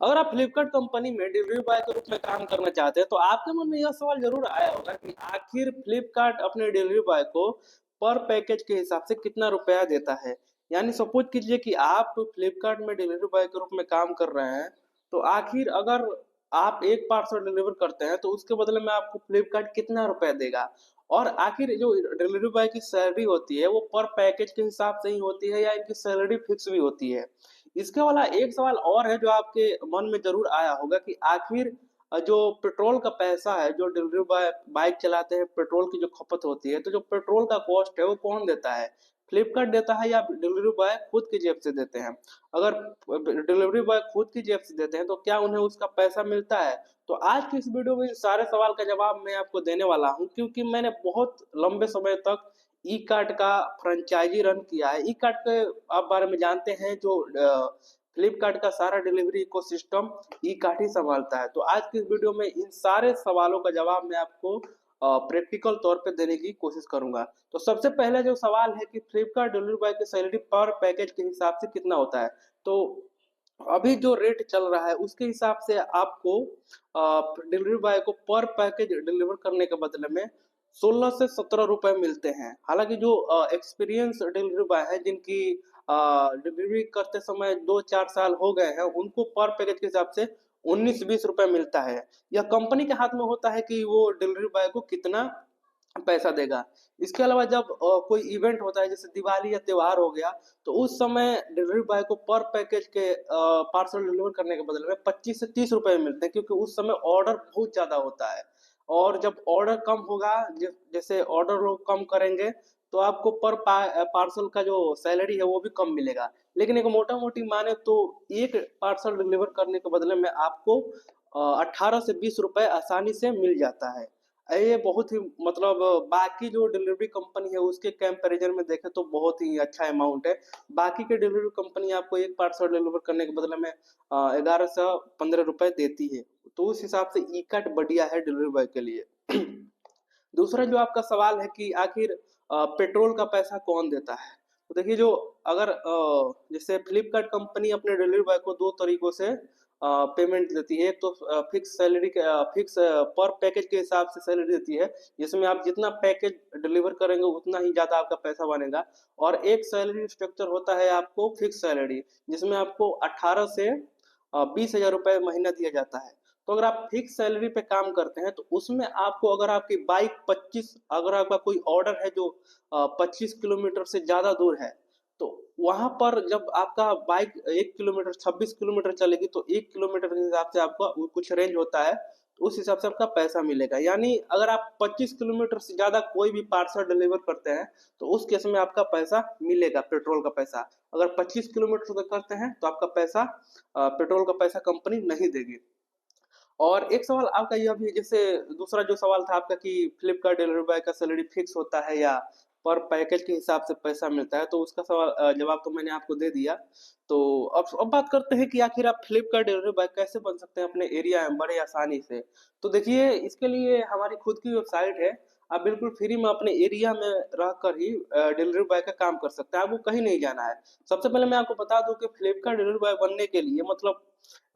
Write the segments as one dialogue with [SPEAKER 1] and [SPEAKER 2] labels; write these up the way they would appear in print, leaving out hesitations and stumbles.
[SPEAKER 1] अगर आप Flipkart company में डिलीवरी बॉय के रूप में काम करना चाहते हैं तो आपके मन में यह सवाल जरूर आया होगा कि आखिर फ्लिपकार्ट अपने डिलीवरी बॉय को पर पैकेज के हिसाब से कितना रुपया देता है। यानी सपोज कीजिए कि आप फ्लिपकार्ट में डिलीवरी बॉय के रूप में काम कर रहे हैं, तो आखिर अगर आप एक पार्सल डिलीवर करते हैं तो उसके बदले में आपको फ्लिपकार्ट कितना रुपया देगा। और आखिर जो डिलीवरी बॉय की सैलरी होती है वो पर पैकेज के हिसाब से ही होती है या इनकी सैलरी फिक्स भी होती है। इसके अलावा एक सवाल और है जो आपके मन में ज़रूर आया होगा कि आखिर जो पेट्रोल का पैसा है, जो डिलीवरी बॉय बाइक चलाते हैं, पेट्रोल की जो खपत होती है, तो जो पेट्रोल का कॉस्ट है वो कौन देता है? फ्लिपकार्ट देता है या डिलीवरी बॉय खुद की जेब से देते हैं? अगर डिलीवरी बॉय खुद की जेब से देते हैं तो क्या उन्हें उसका पैसा मिलता है? तो आज की इस वीडियो में इन सारे सवाल का जवाब मैं आपको देने वाला हूँ, क्योंकि मैंने बहुत लंबे समय तक ई कार्ट का फ्रेंचाइजी रन किया है। ई कार्ट के आप बारे में जानते हैं, जो फ्लिपकार्ट का सारा डिलीवरी इकोसिस्टम ई कार्ट ही संभालता है। तो आज की इस वीडियो में इन सारे सवालों का जवाब मैं आपको प्रैक्टिकल तौर पे देने की कोशिश करूंगा। तो सबसे पहले जो सवाल है कि फ्लिपकार्ट डिलीवरी बॉय की सैलरी पर पैकेज के हिसाब से कितना होता है। तो अभी जो रेट चल रहा है उसके हिसाब से आपको डिलीवरी बॉय को पर पैकेज डिलीवर करने के बदले में 16 से 17 रुपए मिलते हैं। हालांकि जो एक्सपीरियंस डिलीवरी बॉय है, जिनकी डिलीवरी करते समय 2-4 साल हो गए हैं, उनको पर पैकेज के हिसाब से 19-20 रुपए मिलता है। यह कंपनी के हाथ में होता है कि वो डिलीवरी बॉय को कितना पैसा देगा। इसके अलावा जब कोई इवेंट होता है, जैसे दिवाली या त्योहार हो गया, तो उस समय डिलीवरी बॉय को पर पैकेज के पार्सल डिलीवर करने के बदले में 25 से 30 रुपए मिलते हैं, क्योंकि उस समय ऑर्डर बहुत ज़्यादा होता है। और जब ऑर्डर कम होगा, जैसे ऑर्डर लोग कम करेंगे, तो आपको पर पार्सल का जो सैलरी है वो भी कम मिलेगा। लेकिन एक मोटा-मोटी माने तो एक पार्सल डिलीवर करने के बदले में आपको 18 से 20 रुपए आसानी से मिल जाता है। ये बहुत ही मतलब बाकी जो डिलीवरी कंपनी है उसके कंपैरिजन में देखें तो बहुत ही अच्छा अमाउंट है। बाकी के डिलीवरी कंपनी आपको एक पार्सल डिलीवर करने के बदले में 11 से 15 रुपए देती है। तो उस हिसाब से ई कार्ट बढ़िया है डिलीवरी बॉय के लिए। दूसरा जो आपका सवाल है कि आखिर पेट्रोल का पैसा कौन देता है? तो देखिए, जो अगर जैसे फ्लिपकार्ट कंपनी अपने डिलीवरी बॉय को 2 तरीकों से पेमेंट देती है। एक तो फिक्स सैलरी के फिक्स पर पैकेज के हिसाब से सैलरी देती है, जिसमें आप जितना पैकेज डिलीवर करेंगे उतना ही ज़्यादा आपका पैसा बनेगा। और एक सैलरी स्ट्रक्चर होता है आपको फिक्स सैलरी, जिसमें आपको 18 से 20,000 रुपए महीना दिया जाता है। तो अगर आप फिक्स सैलरी पे काम करते हैं तो उसमें आपको, अगर आपकी बाइक 25, अगर आपका कोई ऑर्डर है जो 25 किलोमीटर से ज़्यादा दूर है, तो वहाँ पर जब आपका बाइक 1 किलोमीटर 26 किलोमीटर चलेगी तो 1 किलोमीटर के हिसाब से आपका कुछ रेंज होता है, तो उस हिसाब से आपका पैसा मिलेगा। यानी अगर आप 25 किलोमीटर से ज़्यादा कोई भी पार्सल डिलीवर करते हैं तो उस केस में आपका पैसा मिलेगा, पेट्रोल का पैसा। अगर 25 किलोमीटर तक करते हैं तो आपका पैसा पेट्रोल का पैसा कंपनी नहीं देगी। और एक सवाल आपका यह भी, जैसे दूसरा जो सवाल था आपका कि फ्लिपकार्ट डिलीवरी बॉय का सैलरी फिक्स होता है या पर पैकेज के हिसाब से पैसा मिलता है, तो उसका सवाल जवाब तो मैंने आपको दे दिया। तो अब बात करते हैं कि आखिर आप फ्लिपकार्ट डिलीवरी बॉय कैसे बन सकते हैं अपने एरिया में बड़े आसानी से। तो देखिए, इसके लिए हमारी खुद की वेबसाइट है। आप बिल्कुल फ्री में अपने एरिया में रहकर ही डिलीवरी बॉय का काम कर सकते हैं, आपको कहीं नहीं जाना है। सबसे पहले मैं आपको बता दूं कि फ्लिपकार्ट डिलीवरी बॉय बनने के लिए मतलब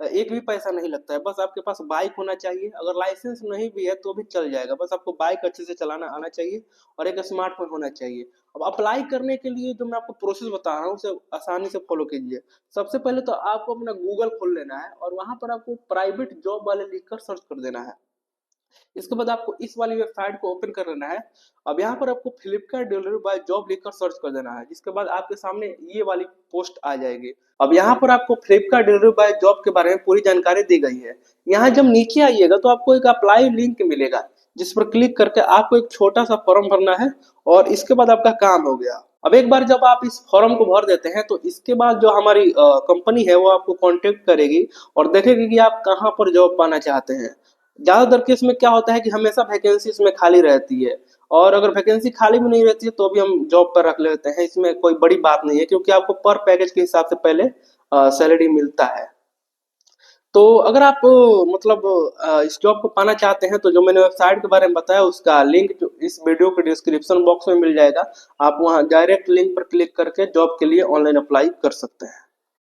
[SPEAKER 1] एक भी पैसा नहीं लगता है। बस आपके पास बाइक होना चाहिए, अगर लाइसेंस नहीं भी है तो भी चल जाएगा। बस आपको बाइक अच्छे से चलाना आना चाहिए और एक स्मार्टफ़ोन होना चाहिए। अब अप्लाई करने के लिए जो मैं आपको प्रोसेस बता रहा हूँ उसे आसानी से फ़ॉलो कीजिए। सबसे पहले तो आपको अपना गूगल खोल लेना है और वहाँ पर आपको प्राइवेट जॉब वाले लिखकर सर्च कर देना है। इसके बाद आपको इस वाली वेबसाइट को ओपन कर लेना है। अब यहाँ पर आपको फ्लिपकार्ट डिलीवरी बाय जॉब लिखकर सर्च कर देना है, जिसके बाद आपके सामने ये वाली पोस्ट आ जाएगी। अब यहाँ पर आपको फ्लिपकार्ट डिलीवरी बाय जॉब के बारे में पूरी जानकारी दी गई है। यहाँ जब नीचे आइएगा तो आपको एक अप्लाई लिंक मिलेगा, जिस पर क्लिक करके आपको एक छोटा सा फॉर्म भरना है और इसके बाद आपका काम हो गया। अब एक बार जब आप इस फॉर्म को भर देते हैं तो इसके बाद जो हमारी कंपनी है वो आपको कांटेक्ट करेगी और देखेगी कि आप कहाँ पर जॉब पाना चाहते हैं। ज़्यादातर केस में क्या होता है कि हमेशा वैकेंसी इसमें खाली रहती है, और अगर वैकेंसी खाली भी नहीं रहती है तो भी हम जॉब पर रख लेते हैं। इसमें कोई बड़ी बात नहीं है, क्योंकि आपको पर पैकेज के हिसाब से पहले सैलरी मिलता है। तो अगर आप मतलब इस जॉब को पाना चाहते हैं तो जो मैंने वेबसाइट के बारे में बताया उसका लिंक जो इस वीडियो के डिस्क्रिप्शन बॉक्स में मिल जाएगा। आप वहाँ डायरेक्ट लिंक पर क्लिक करके जॉब के लिए ऑनलाइन अप्लाई कर सकते हैं।